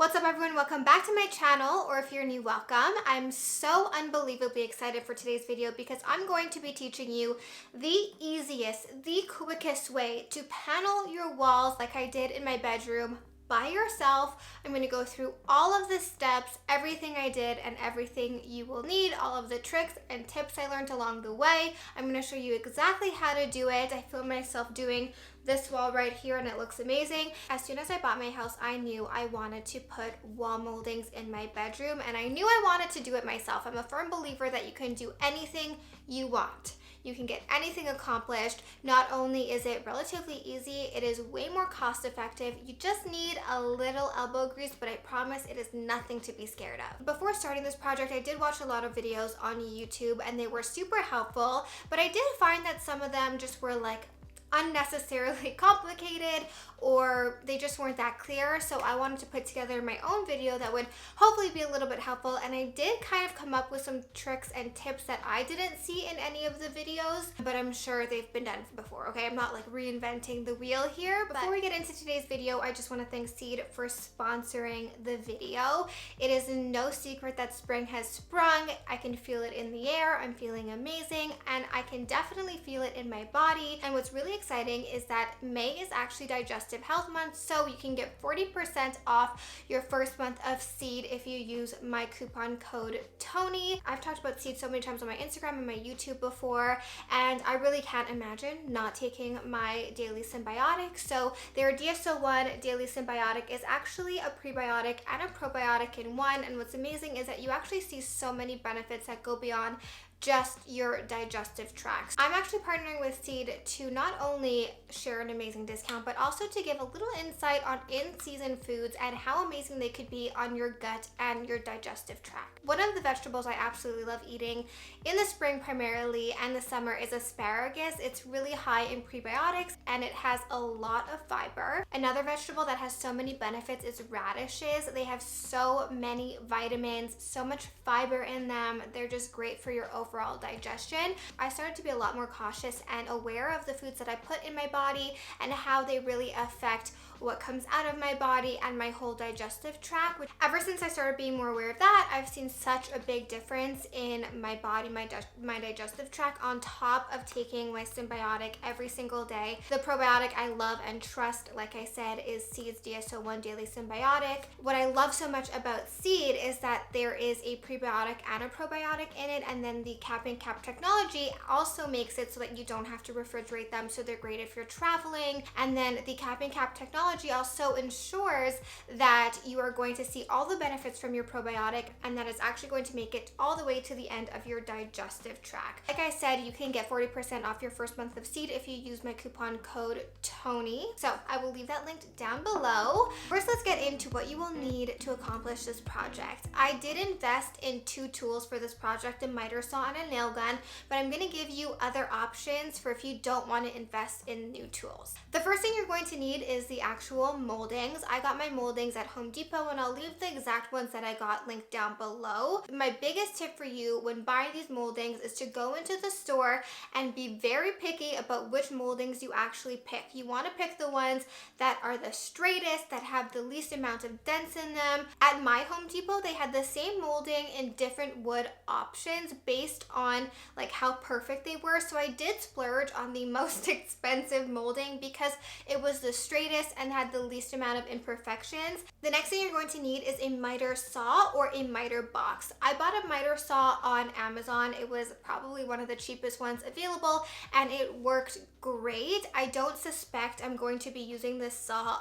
What's up everyone, welcome back to my channel, or if you're new, welcome. I'm so unbelievably excited for today's video because I'm going to be teaching you the easiest, the quickest way to panel your walls like I did in my bedroom by yourself. I'm going to go through all of the steps, everything I did and everything you will need, all of the tricks and tips I learned along the way. I'm going to show you exactly how to do it. I filmed myself doing this wall right here and it looks amazing. As soon as I bought my house, I knew I wanted to put wall moldings in my bedroom, and I knew I wanted to do it myself. I'm a firm believer that you can do anything you want. You can get anything accomplished. Not only is it relatively easy, it is way more cost effective. You just need a little elbow grease, but I promise it is nothing to be scared of. Before starting this project, I did watch a lot of videos on YouTube and they were super helpful, but I did find that some of them just were like unnecessarily complicated, or they just weren't that clear. So I wanted to put together my own video that would hopefully be a little bit helpful, and I did kind of come up with some tricks and tips that I didn't see in any of the videos, but I'm sure they've been done before, okay? I'm not like reinventing the wheel here. Before we get into today's video, I just want to thank Seed for sponsoring the video. It is no secret that spring has sprung. I can feel it in the air. I'm feeling amazing, and I can definitely feel it in my body. And what's really exciting is that May is actually Digestive Health Month, so you can get 40% off your first month of Seed if you use my coupon code Tony. I've talked about Seed so many times on my Instagram and my YouTube before, and I really can't imagine not taking my daily symbiotic. So their DSO1 daily symbiotic is actually a prebiotic and a probiotic in one, and what's amazing is that you actually see so many benefits that go beyond just your digestive tract. I'm actually partnering with Seed to not only share an amazing discount, but also to give a little insight on in-season foods and how amazing they could be on your gut and your digestive tract. One of the vegetables I absolutely love eating in the spring primarily and the summer is asparagus. It's really high in prebiotics and it has a lot of fiber. Another vegetable that has so many benefits is radishes. They have so many vitamins, so much fiber in them. They're just great for your overall digestion. I started to be a lot more cautious and aware of the foods that I put in my body and how they really affect what comes out of my body and my whole digestive tract. Ever since I started being more aware of that, I've seen such a big difference in my body, my digestive tract, on top of taking my symbiotic every single day. The probiotic I love and trust, like I said, is Seed's DSO1 Daily Symbiotic. What I love so much about Seed is that there is a prebiotic and a probiotic in it, and then the cap and cap technology also makes it so that you don't have to refrigerate them, so they're great if you're traveling. And then the cap and cap technology also ensures that you are going to see all the benefits from your probiotic, and that is actually going to make it all the way to the end of your digestive tract. Like I said, you can get 40% off your first month of Seed if you use my coupon code Tony. So I will leave that linked down below. First, let's get into what you will need to accomplish this project. I did invest in two tools for this project, a miter saw and a nail gun, but I'm going to give you other options for if you don't want to invest in new tools. The first thing you're going to need is the actual moldings. I got my moldings at Home Depot, and I'll leave the exact ones that I got linked down below. My biggest tip for you when buying these moldings is to go into the store and be very picky about which moldings you actually pick. You want to pick the ones that are the straightest, that have the least amount of dents in them. At my Home Depot, they had the same molding in different wood options based on like how perfect they were. So I did splurge on the most expensive molding because it was the straightest and had the least amount of imperfections. The next thing you're going to need is a miter saw or a miter box. I bought a miter saw on Amazon. It was probably one of the cheapest ones available and it worked great. I don't suspect I'm going to be using this saw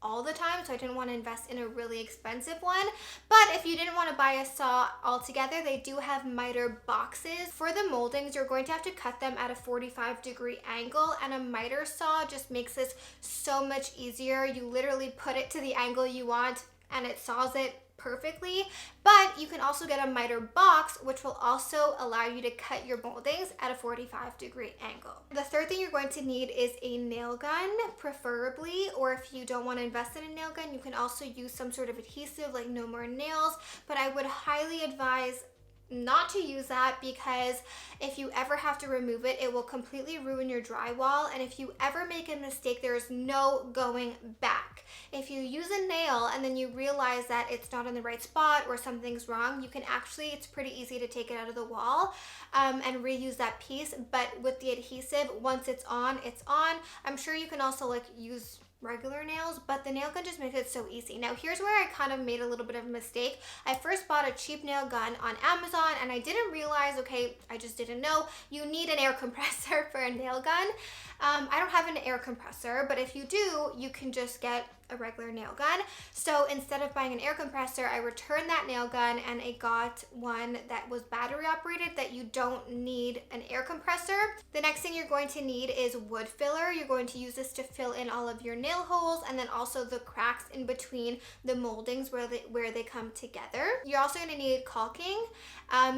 all the time, so I didn't want to invest in a really expensive one. But if you didn't want to buy a saw altogether, they do have miter boxes. For the moldings, you're going to have to cut them at a 45-degree angle, and a miter saw just makes this so much easier. You literally put it to the angle you want and it saws it perfectly. But you can also get a miter box, which will also allow you to cut your moldings at a 45-degree angle. The third thing you're going to need is a nail gun, preferably, or if you don't want to invest in a nail gun, you can also use some sort of adhesive like No More Nails, but I would highly advise not to use that, because if you ever have to remove it, it will completely ruin your drywall. And if you ever make a mistake, there is no going back. If you use a nail and then you realize that it's not in the right spot or something's wrong, you can actually, it's pretty easy to take it out of the wall and reuse that piece. But with the adhesive, once it's on, it's on. I'm sure you can also like use regular nails, but the nail gun just makes it so easy. Now here's where I kind of made a little bit of a mistake. I first bought a cheap nail gun on Amazon and I didn't realize, okay, I just didn't know, you need an air compressor for a nail gun. I don't have an air compressor, but if you do, you can just get a regular nail gun. So instead of buying an air compressor, I returned that nail gun and I got one that was battery operated, that you don't need an air compressor. The next thing you're going to need is wood filler. You're going to use this to fill in all of your nail holes and then also the cracks in between the moldings where they come together. You're also going to need caulking.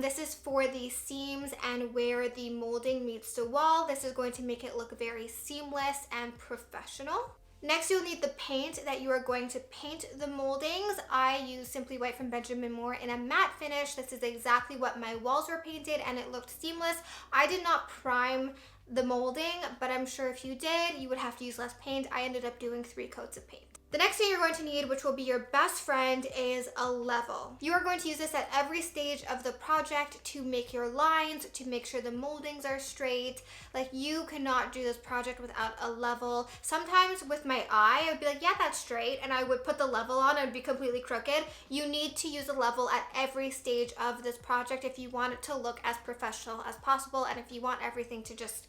This is for the seams and where the molding meets the wall. This is going to make it look very seamless and professional. Next, you'll need the paint that you are going to paint the moldings. I use Simply White from Benjamin Moore in a matte finish. This is exactly what my walls were painted and it looked seamless. I did not prime the molding, but I'm sure if you did, you would have to use less paint. I ended up doing 3 coats of paint. The next thing you're going to need, which will be your best friend, is a level. You are going to use this at every stage of the project to make your lines, to make sure the moldings are straight. Like, you cannot do this project without a level. Sometimes with my eye, I'd be like, yeah, that's straight, and I would put the level on and it'd be completely crooked. You need to use a level at every stage of this project if you want it to look as professional as possible and if you want everything to just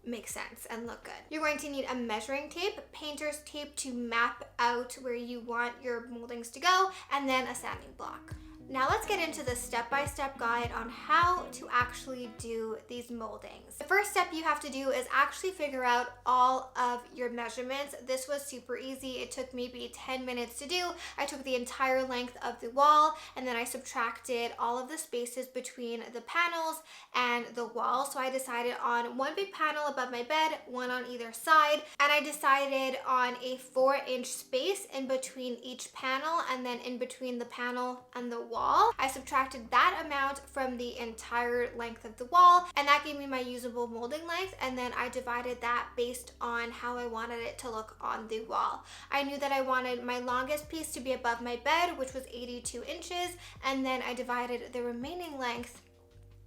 make sense and look good. You're going to need a measuring tape, painter's tape to map out where you want your moldings to go, and then a sanding block. Now let's get into the step-by-step guide on how to actually do these moldings. The first step you have to do is actually figure out all of your measurements. This was super easy. It took maybe 10 minutes to do. I took the entire length of the wall and then I subtracted all of the spaces between the panels and the wall. So I decided on one big panel above my bed, one on either side, and I decided on a 4-inch space in between each panel and then in between the panel and the wall. I subtracted that amount from the entire length of the wall, and that gave me my usable molding length, and then I divided that based on how I wanted it to look on the wall. I knew that I wanted my longest piece to be above my bed, which was 82 inches, and then I divided the remaining length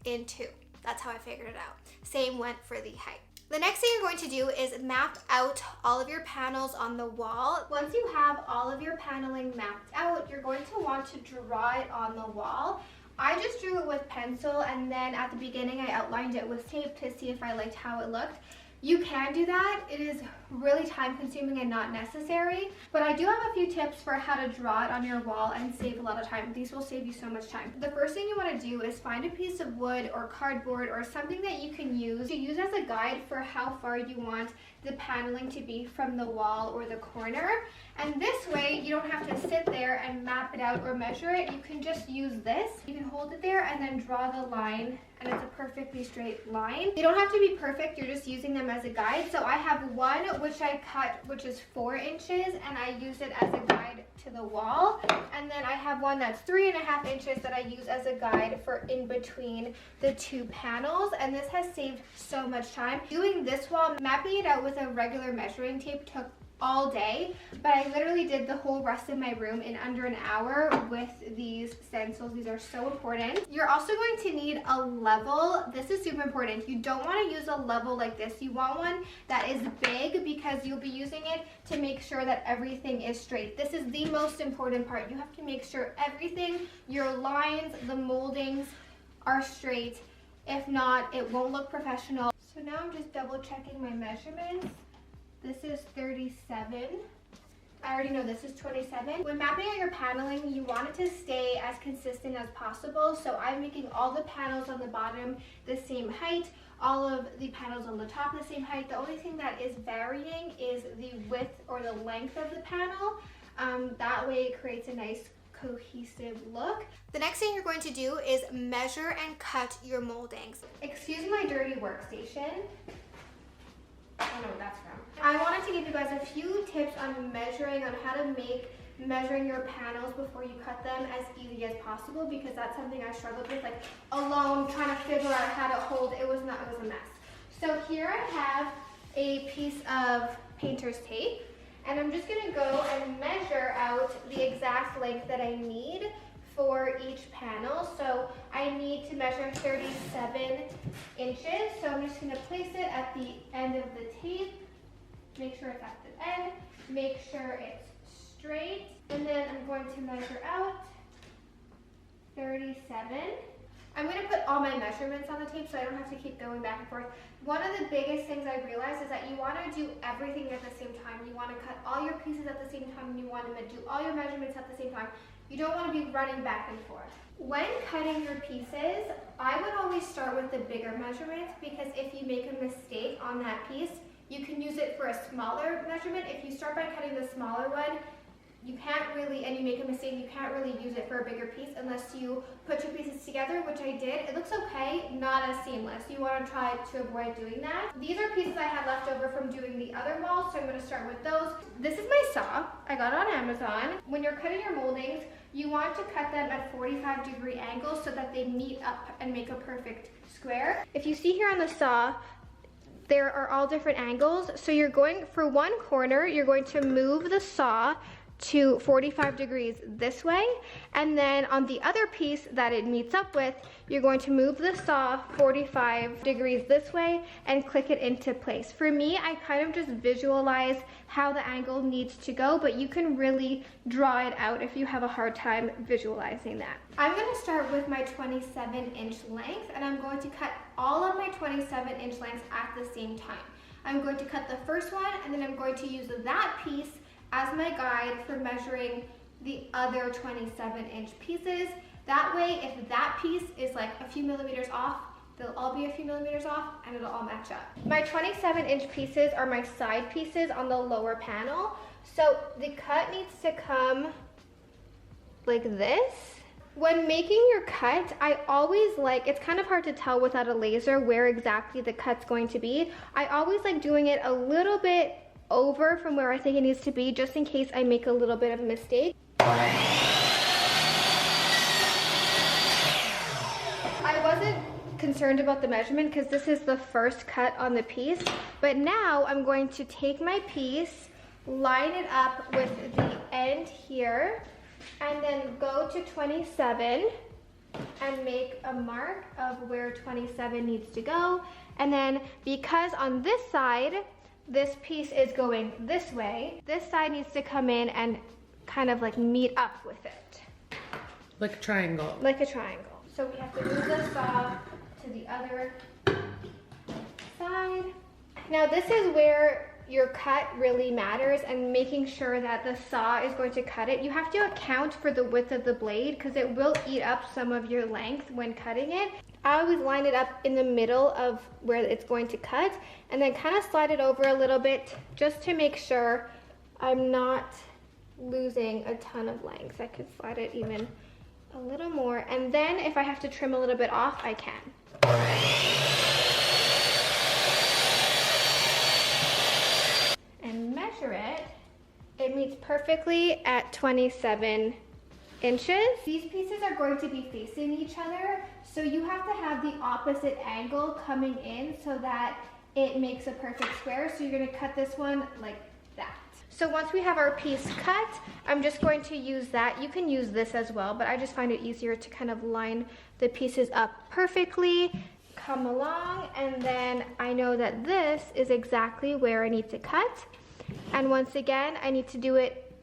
in 2. That's how I figured it out. Same went for the height. The next thing you're going to do is map out all of your panels on the wall. Once you have all of your paneling mapped out, you're going to want to draw it on the wall. I just drew it with pencil, and then at the beginning I outlined it with tape to see if I liked how it looked. You can do that. It is really time consuming and not necessary, but I do have a few tips for how to draw it on your wall and save a lot of time. These will save you so much time. The first thing you want to do is find a piece of wood or cardboard or something that you can use as a guide for how far you want the paneling to be from the wall or the corner. And this way you don't have to sit there and map it out or measure it. You can just use this. You can hold it there and then draw the line, and it's a perfectly straight line. You don't have to be perfect, you're just using them as a guide. So I have one which I cut, which is 4 inches, and I use it as a guide to the wall. And then I have one that's 3.5 inches that I use as a guide for in between the 2 panels. And this has saved so much time. Doing this wall, mapping it out with a regular measuring tape took all day, but I literally did the whole rest of my room in under an hour with these stencils. These are so important. You're also going to need a level. This is super important. You don't want to use a level like this. You want one that is big because you'll be using it to make sure that everything is straight. This is the most important part. You have to make sure everything, your lines, the moldings are straight. If not, it won't look professional. So now I'm just double checking my measurements. This is 37. I already know this is 27. When mapping out your paneling, you want it to stay as consistent as possible. So I'm making all the panels on the bottom the same height, all of the panels on the top the same height. The only thing that is varying is the width or the length of the panel. That way it creates a nice cohesive look. The next thing you're going to do is measure and cut your moldings. Excuse my dirty workstation. I don't know what that's from. I wanted to give you guys a few tips on measuring, on how to make measuring your panels before you cut them as easy as possible, because that's something I struggled with, like alone trying to figure out how to hold. It was a mess. So here I have a piece of painter's tape, and I'm just gonna go and measure out the exact length that I need for each panel. So I need to measure 37 inches. So I'm just gonna place it at the end of the tape, make sure it's at the end, make sure it's straight, and then I'm going to measure out 37. I'm going to put all my measurements on the tape so I don't have to keep going back and forth. One of the biggest things I realized is that you want to do everything at the same time. You want to cut all your pieces at the same time, and you want to do all your measurements at the same time. You don't want to be running back and forth. When cutting your pieces, I would always start with the bigger measurements, because if you make a mistake on that piece, you can use it for a smaller measurement. If you start by cutting the smaller one, you can't really, and you make a mistake, you can't really use it for a bigger piece unless you put your pieces together, which I did. It looks okay, not as seamless. You want to try to avoid doing that. These are pieces I had left over from doing the other walls, so I'm going to start with those. This is my saw. I got it on Amazon. When you're cutting your moldings, you want to cut them at 45-degree angles so that they meet up and make a perfect square. If you see here on the saw, there are all different angles. So you're going, for one corner, you're going to move the saw to 45 degrees this way, and then on the other piece that it meets up with, you're going to move the saw 45 degrees this way and click it into place. For me, I kind of just visualize how the angle needs to go, but you can really draw it out if you have a hard time visualizing that. I'm going to start with my 27-inch length, and I'm going to cut all of my 27-inch lengths at the same time. I'm going to cut the first one, and then I'm going to use that piece as my guide for measuring the other 27-inch pieces. That way, if that piece is like a few millimeters off, they'll all be a few millimeters off, and it'll all match up. My 27-inch pieces are my side pieces on the lower panel. So the cut needs to come like this. When making your cut, I always like, it's kind of hard to tell without a laser where exactly the cut's going to be. I always like doing it a little bit over from where I think it needs to be, just in case I make a little bit of a mistake. I wasn't concerned about the measurement because this is the first cut on the piece, but now I'm going to take my piece, line it up with the end here, and then go to 27 and make a mark of where 27 needs to go. And then because on this side, this piece is going this way, this side needs to come in and kind of like meet up with it. Like a triangle. Like a triangle. So we have to move the saw to the other side. Now this is where your cut really matters, and making sure that the saw is going to cut it. You have to account for the width of the blade because it will eat up some of your length when cutting it. I always line it up in the middle of where it's going to cut, and then kind of slide it over a little bit just to make sure I'm not losing a ton of length. I could slide it even a little more, and then if I have to trim a little bit off, I can. And measure it. It meets perfectly at 27 inches. These pieces are going to be facing each other, so you have to have the opposite angle coming in so that it makes a perfect square. So you're going to cut this one like that. So once we have our piece cut, I'm just going to use that. You can use this as well, but I just find it easier to kind of line the pieces up perfectly, come along, and then I know that this is exactly where I need to cut. And once again, I need to do it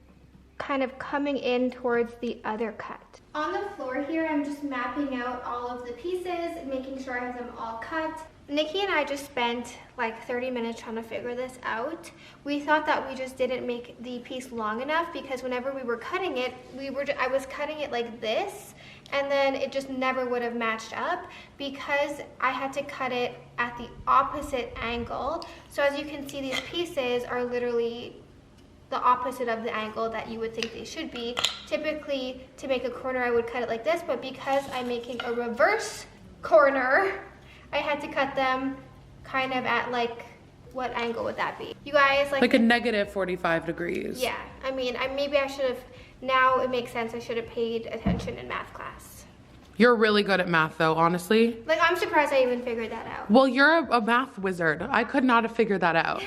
kind of coming in towards the other cut. On the floor here, I'm just mapping out all of the pieces, making sure I have them all cut. Nikki and I just spent like 30 minutes trying to figure this out. We thought that we just didn't make the piece long enough because whenever we were cutting it, I was cutting it like this, and then it just never would have matched up because I had to cut it at the opposite angle. So as you can see, these pieces are literally the opposite of the angle that you would think they should be. Typically, to make a corner, I would cut it like this, but because I'm making a reverse corner, I had to cut them kind of at like, what angle would that be? You guys, like a negative 45 degrees. Yeah, I mean, maybe I should have Now it makes sense I should have paid attention in math class. You're really good at math though, honestly. Like, I'm surprised I even figured that out. Well, you're a math wizard. I could not have figured that out.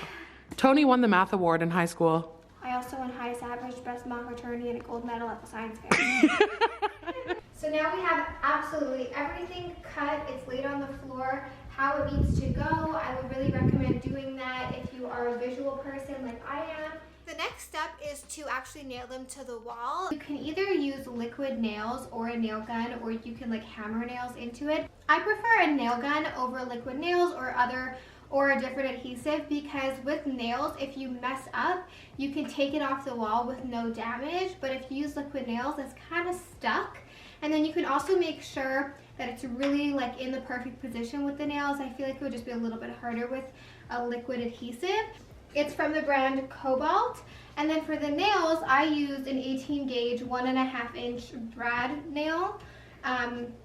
Tony won the math award in high school. I also won highest average, best mock attorney, and a gold medal at the science fair. So now we have absolutely everything cut. It's laid on the floor how it needs to go. I would really recommend doing that if you are a visual person like I am. The next step is to actually nail them to the wall. You can either use liquid nails or a nail gun, or you can like hammer nails into it. I prefer a nail gun over liquid nails or a different adhesive, because with nails, if you mess up, you can take it off the wall with no damage, but if you use liquid nails, it's kind of stuck. And then you can also make sure that it's really like in the perfect position with the nails. I feel like it would just be a little bit harder with a liquid adhesive. It's from the brand Cobalt. And then for the nails, I used an 18 gauge 1.5 inch brad nail.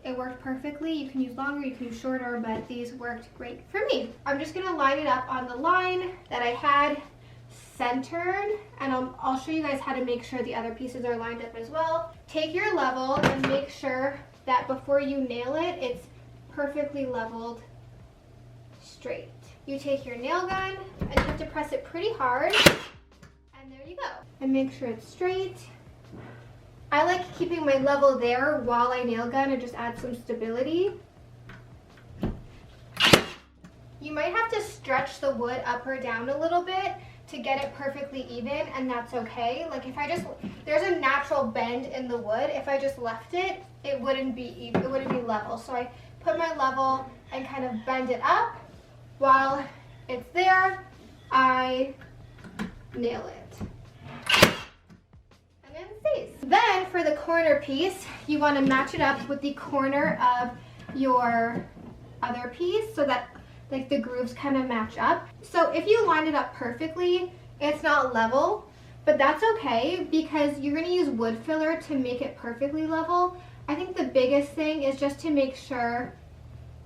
It worked perfectly. You can use longer, you can use shorter, but these worked great for me. I'm just gonna line it up on the line that I had centered, and I'll show you guys how to make sure the other pieces are lined up as well. Take your level and make sure that before you nail it, it's perfectly leveled straight. You take your nail gun and you have to press it pretty hard, and there you go. And make sure it's straight. I like keeping my level there while I nail gun, and just add some stability. You might have to stretch the wood up or down a little bit to get it perfectly even, and that's okay. Like if there's a natural bend in the wood. If I just left it, it wouldn't be even, it wouldn't be level. So I put my level and kind of bend it up. While it's there, I nail it. And then it stays. Then for the corner piece, you want to match it up with the corner of your other piece so that like the grooves kind of match up. So if you line it up perfectly, it's not level, but that's okay because you're going to use wood filler to make it perfectly level. I think the biggest thing is just to make sure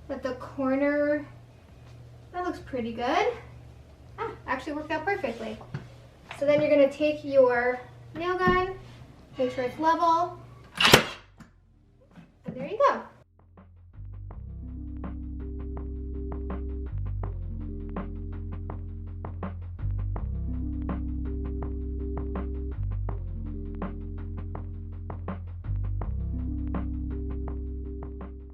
that the corner, that looks pretty good. Actually worked out perfectly. So then you're going to take your nail gun, make sure it's level, and there you go.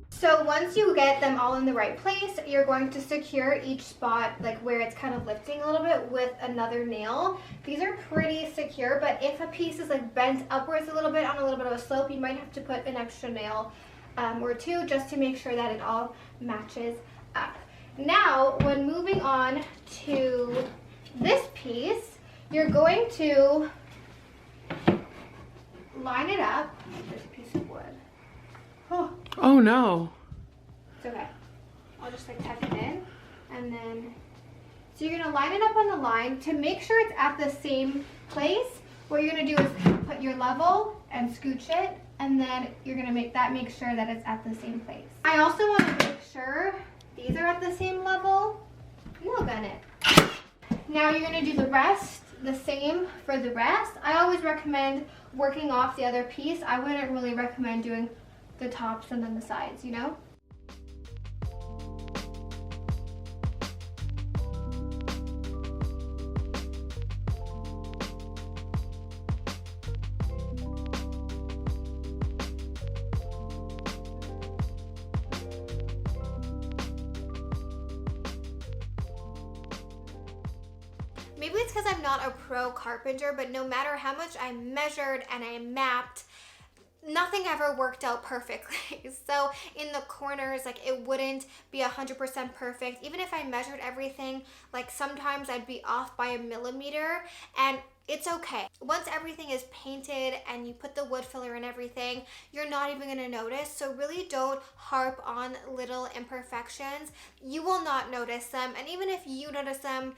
So once you get them all in the right place, you're going to secure each spot, like where it's kind of lifting a little bit, with another nail. These are pretty secure, but if a piece is like bent upwards a little bit on a little bit of a slope, you might have to put an extra nail or two just to make sure that it all matches up. Now, when moving on to this piece, you're going to line it up. There's a piece of wood. Oh no. It's okay. I'll just like tuck it in, and then, so you're gonna line it up on the line to make sure it's at the same place. What you're gonna do is put your level and scooch it, and then you're gonna make sure that it's at the same place. I also wanna make sure these are at the same level. Nail gun it. Now you're gonna do the rest the same for the rest. I always recommend working off the other piece. I wouldn't really recommend doing the tops and then the sides, you know? Maybe it's because I'm not a pro carpenter, but no matter how much I measured and I mapped, nothing ever worked out perfectly. So in the corners, like it wouldn't be 100% perfect. Even if I measured everything, like sometimes I'd be off by a millimeter, and it's okay. Once everything is painted and you put the wood filler and everything, you're not even gonna notice. So really don't harp on little imperfections. You will not notice them, and even if you notice them,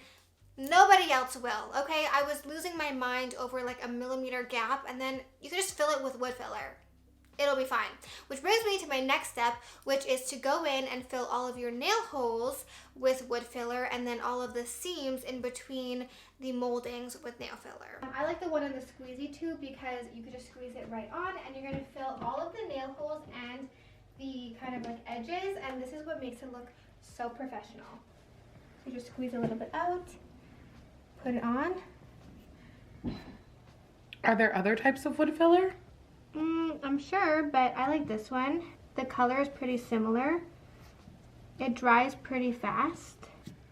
nobody else will, okay? I was losing my mind over like a millimeter gap, and then you can just fill it with wood filler. it'll be fine. Which brings me to my next step, which is to go in and fill all of your nail holes with wood filler and then all of the seams in between the moldings with nail filler. I like the one in the squeezy tube because you can just squeeze it right on and you're going to fill all of the nail holes and the kind of like edges, and this is what makes it look so professional. You just squeeze a little bit out, put it on. Are there other types of wood filler? I'm sure, but I like this one. The color is pretty similar. It dries pretty fast.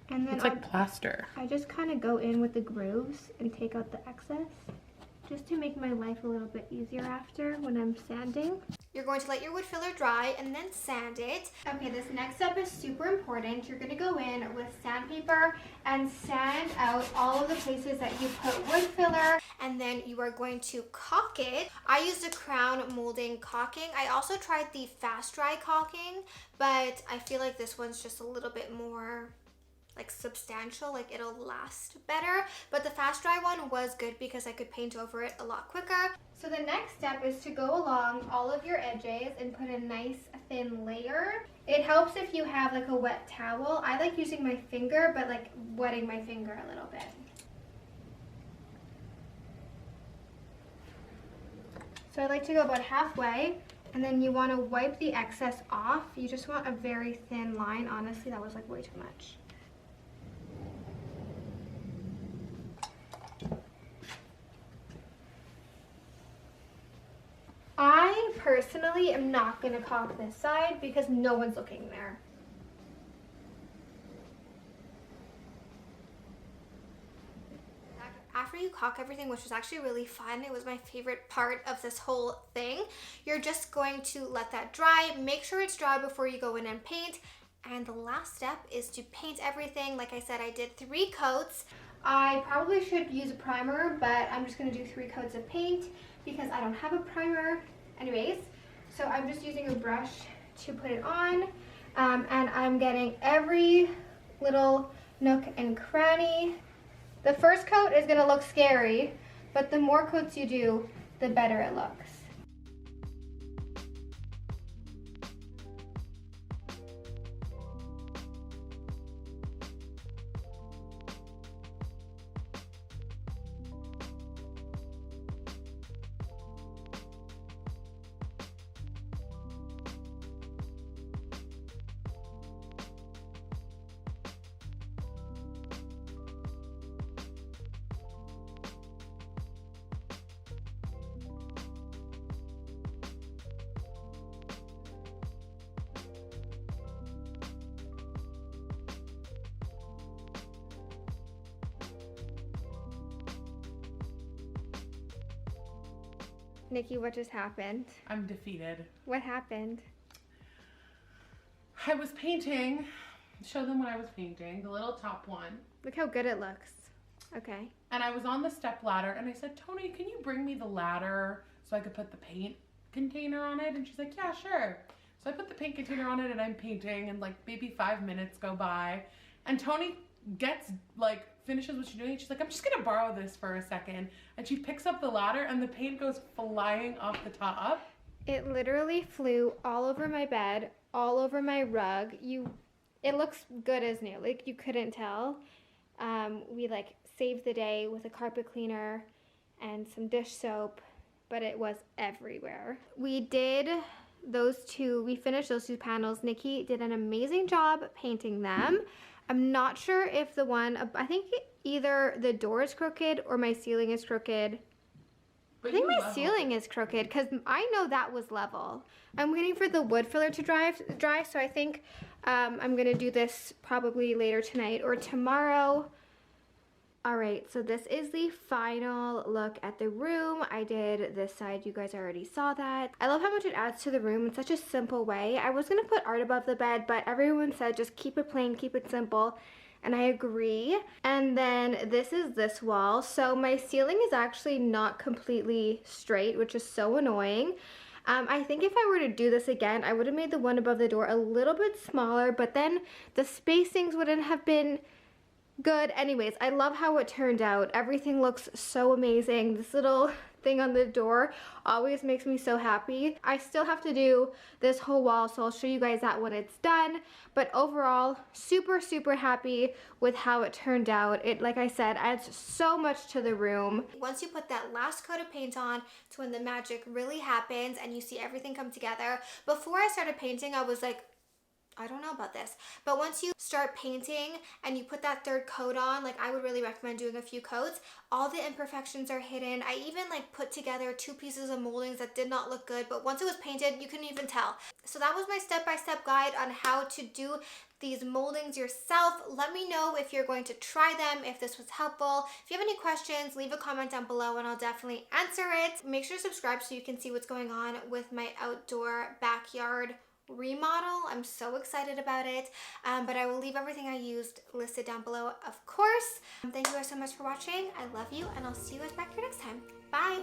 And then It's like plaster. I just kind of go in with the grooves and take out the excess, just to make my life a little bit easier after when I'm sanding. You're going to let your wood filler dry and then sand it. Okay, this next step is super important. You're going to go in with sandpaper and sand out all of the places that you put wood filler, and then you are going to caulk it. I used a crown molding caulking. I also tried the fast dry caulking, but I feel like this one's just a little bit more like substantial, like it'll last better, but the fast dry one was good because I could paint over it a lot quicker. So the next step is to go along all of your edges and put a nice thin layer. It helps if you have like a wet towel. I like using my finger, but like wetting my finger a little bit. So I like to go about halfway, and then you want to wipe the excess off. You just want a very thin line. Honestly, that was like way too much. I personally am not going to caulk this side because no one's looking there. After you caulk everything, which was actually really fun, it was my favorite part of this whole thing, you're just going to let that dry. Make sure it's dry before you go in and paint. And the last step is to paint everything. Like I said, I did 3 coats. I probably should use a primer, but I'm just going to do 3 coats of paint because I don't have a primer. Anyways, so I'm just using a brush to put it on, and I'm getting every little nook and cranny. The first coat is going to look scary, but the more coats you do, the better it looks. Nikki, what just happened? I'm defeated. What happened? I was painting. Show them what I was painting. The little top one. Look how good it looks. Okay. And I was on the step ladder and I said, Tony, can you bring me the ladder so I could put the paint container on it? And she's like, yeah, sure. So I put the paint container on it and I'm painting, and like maybe 5 minutes go by and Tony finishes what she's doing. She's like, I'm just gonna borrow this for a second. And she picks up the ladder and the paint goes flying off the top. It literally flew all over my bed, all over my rug. It looks good as new. Like, you couldn't tell. We like saved the day with a carpet cleaner and some dish soap, but it was everywhere. We finished those 2 panels. Nikki did an amazing job painting them. I'm not sure if I think either the door is crooked or my ceiling is crooked. I think my ceiling is crooked because I know that was level. I'm waiting for the wood filler to dry, so I think I'm going to do this probably later tonight or tomorrow. All right, so this is the final look at the room. I did this side. You guys already saw that. I love how much it adds to the room in such a simple way. I was going to put art above the bed, but everyone said just keep it plain, keep it simple. And I agree. And then this is this wall. So my ceiling is actually not completely straight, which is so annoying. I think if I were to do this again, I would have made the one above the door a little bit smaller, but then the spacings wouldn't have been good. Anyways, I love how it turned out. Everything looks so amazing. This little thing on the door always makes me so happy. I still have to do this whole wall, so I'll show you guys that when it's done. But overall, super, super happy with how it turned out. It, like I said, adds so much to the room. Once you put that last coat of paint on, it's when the magic really happens and you see everything come together. Before I started painting, I was like, I don't know about this. But once you start painting and you put that third coat on, like I would really recommend doing a few coats, all the imperfections are hidden. I even like put together 2 pieces of moldings that did not look good, but once it was painted, you couldn't even tell. So that was my step-by-step guide on how to do these moldings yourself. Let me know if you're going to try them, if this was helpful. If you have any questions, leave a comment down below and I'll definitely answer it. Make sure to subscribe so you can see what's going on with my outdoor backyard remodel. I'm so excited about it, but I will leave everything I used listed down below, of course. Thank you guys so much for watching. I love you, and I'll see you guys back here next time. Bye.